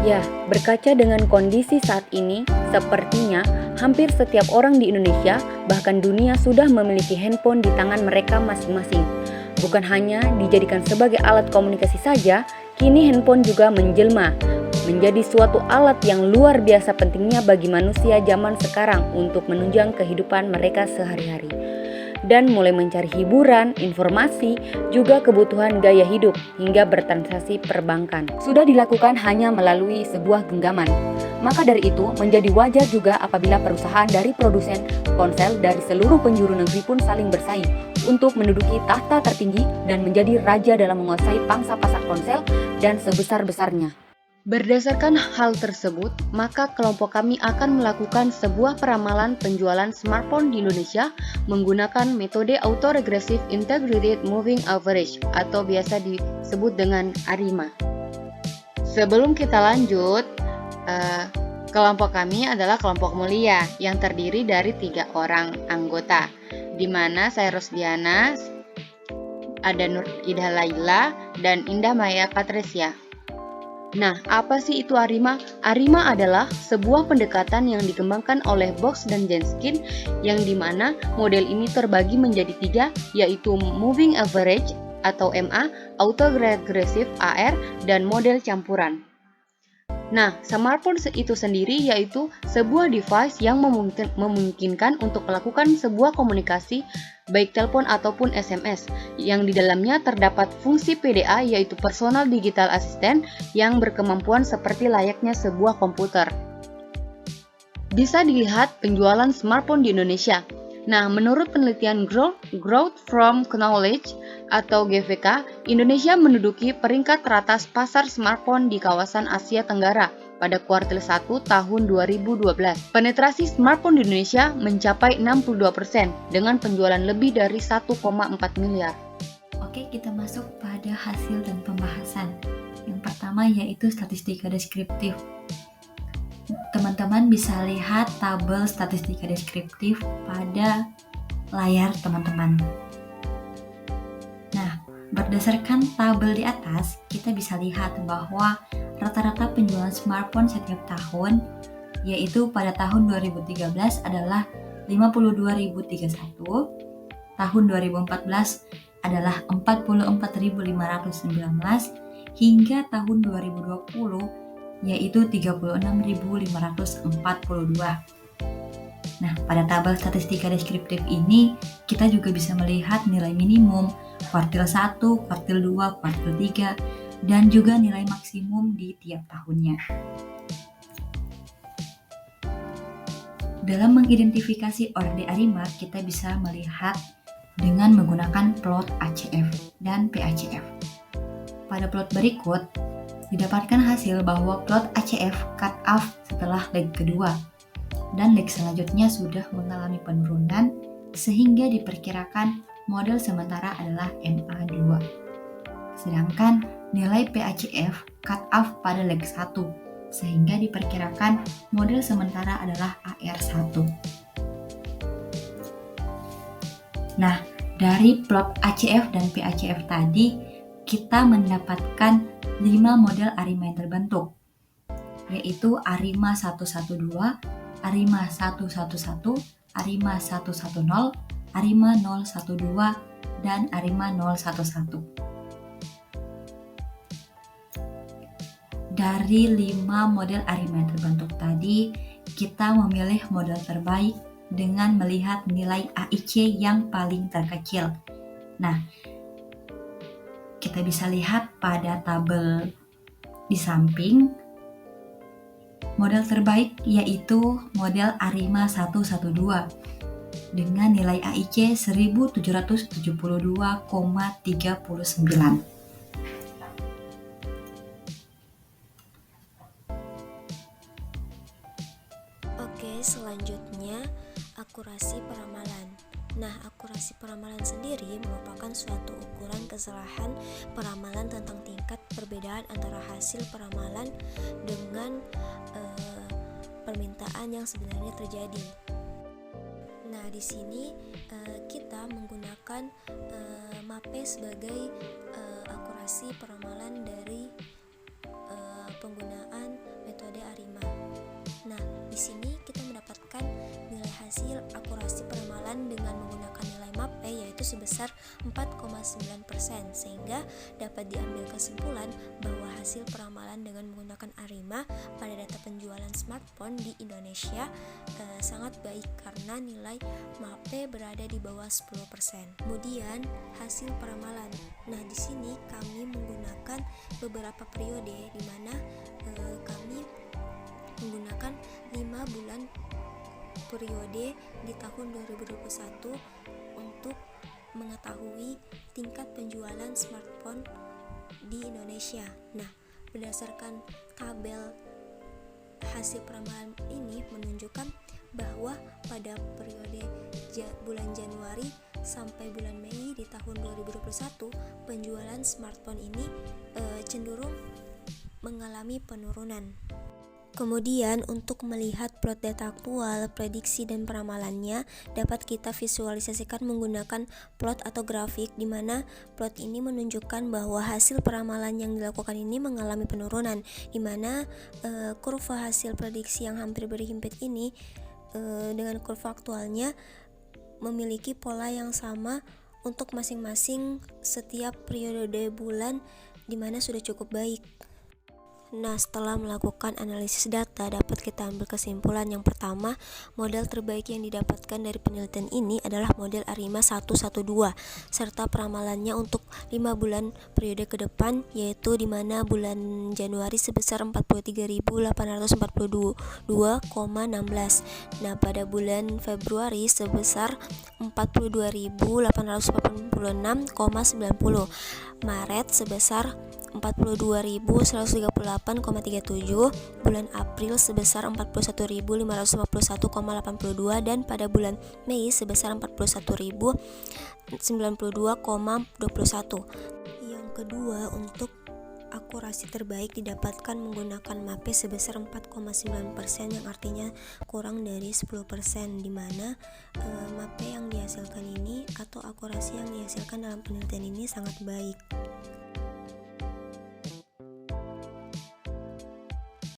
Ya, berkaca dengan kondisi saat ini, sepertinya hampir setiap orang di Indonesia, bahkan dunia sudah memiliki handphone di tangan mereka masing-masing. Bukan hanya dijadikan sebagai alat komunikasi saja, kini handphone juga menjelma menjadi suatu alat yang luar biasa pentingnya bagi manusia zaman sekarang untuk menunjang kehidupan mereka sehari-hari. Dan mulai mencari hiburan, informasi, juga kebutuhan gaya hidup hingga bertransaksi perbankan sudah dilakukan hanya melalui sebuah genggaman. Maka dari itu menjadi wajar juga apabila perusahaan dari produsen ponsel dari seluruh penjuru negeri pun saling bersaing untuk menduduki tahta tertinggi dan menjadi raja dalam menguasai pangsa pasar ponsel dan sebesar-besarnya. Berdasarkan hal tersebut, maka kelompok kami akan melakukan sebuah peramalan penjualan smartphone di Indonesia menggunakan metode Autoregressive Integrated Moving Average atau biasa disebut dengan ARIMA. Sebelum kita lanjut, kelompok kami adalah kelompok mulia yang terdiri dari 3 orang anggota, di mana saya Rosdiana, ada Nur Ida Laila, dan Indah Maya Patricia. Nah, apa sih itu ARIMA? ARIMA adalah sebuah pendekatan yang dikembangkan oleh Box dan Jenskin yang dimana model ini terbagi menjadi 3, yaitu Moving Average atau MA, Autoregressive AR, dan model campuran. Nah, smartphone itu sendiri yaitu sebuah device yang memungkinkan untuk melakukan sebuah komunikasi baik telepon ataupun SMS yang di dalamnya terdapat fungsi PDA yaitu Personal Digital Assistant yang berkemampuan seperti layaknya sebuah komputer. Bisa dilihat penjualan smartphone di Indonesia. Nah, menurut penelitian Growth from Knowledge atau GVK, Indonesia menduduki peringkat teratas pasar smartphone di kawasan Asia Tenggara pada kuartil 1 tahun 2012. Penetrasi smartphone di Indonesia mencapai 62% dengan penjualan lebih dari 1,4 miliar. Oke, kita masuk pada hasil dan pembahasan. Yang pertama yaitu statistika deskriptif. Teman-teman bisa lihat tabel statistika deskriptif pada layar teman-teman. Nah, berdasarkan tabel di atas, kita bisa lihat bahwa rata-rata penjualan smartphone setiap tahun, yaitu pada tahun 2013 adalah 52.031, tahun 2014 adalah 44.519, hingga tahun 2020 yaitu 36.542. Nah, pada tabel statistika deskriptif ini, kita juga bisa melihat nilai minimum, kuartil 1, kuartil 2, kuartil 3, dan juga nilai maksimum di tiap tahunnya. Dalam mengidentifikasi orde ARIMA, kita bisa melihat dengan menggunakan plot ACF dan PACF. Pada plot berikut, didapatkan hasil bahwa plot ACF cut off setelah leg kedua, dan leg selanjutnya sudah mengalami penurunan sehingga diperkirakan model sementara adalah MA2. Sedangkan nilai PACF cut off pada leg 1 sehingga diperkirakan model sementara adalah AR1. Nah, dari plot ACF dan PACF tadi kita mendapatkan 5 model ARIMA yang terbentuk, yaitu ARIMA 112, ARIMA 111, ARIMA 110, ARIMA 012, dan ARIMA 011. Dari 5 model ARIMA yang terbentuk tadi, kita memilih model terbaik dengan melihat nilai AIC yang paling terkecil. Nah, kita bisa lihat pada tabel di samping, model terbaik yaitu model ARIMA 112 dengan nilai AIC 1772,39. Oke, selanjutnya akurasi peramalan. Nah, akurasi peramalan sendiri merupakan suatu ukuran kesalahan peramalan tentang tingkat perbedaan antara hasil peramalan dengan permintaan yang sebenarnya terjadi. Nah, di sini kita menggunakan MAPE sebagai akurasi peramalan dari penggunaan sebesar 4,9%, sehingga dapat diambil kesimpulan bahwa hasil peramalan dengan menggunakan ARIMA pada data penjualan smartphone di Indonesia sangat baik karena nilai MAPE berada di bawah 10%. Kemudian hasil peramalan. Nah, di sini kami menggunakan beberapa periode di mana kami menggunakan 5 bulan periode di tahun 2021 untuk mengetahui tingkat penjualan smartphone di Indonesia. Nah, berdasarkan tabel hasil peramalan ini menunjukkan bahwa pada periode bulan Januari sampai bulan Mei di tahun 2021 penjualan smartphone ini cenderung mengalami penurunan. Kemudian untuk melihat plot data aktual, prediksi dan peramalannya dapat kita visualisasikan menggunakan plot atau grafik, di mana plot ini menunjukkan bahwa hasil peramalan yang dilakukan ini mengalami penurunan, di mana kurva hasil prediksi yang hampir berhimpit ini dengan kurva aktualnya memiliki pola yang sama untuk masing-masing setiap periode bulan, di mana sudah cukup baik. Nah, setelah melakukan analisis data, dapat kita ambil kesimpulan yang pertama, model terbaik yang didapatkan dari penelitian ini adalah model ARIMA 112, serta peramalannya untuk 5 bulan periode ke depan, yaitu di mana bulan Januari sebesar 43.842,16. Nah, pada bulan Februari sebesar 42.846,90. Maret sebesar 42.138,37, bulan April sebesar 41.551,82, dan pada bulan Mei sebesar 41.092,21. Yang kedua, untuk akurasi terbaik didapatkan menggunakan MAPE sebesar 4,9%, yang artinya kurang dari 10%, di mana MAPE yang dihasilkan ini atau akurasi yang dihasilkan dalam penelitian ini sangat baik.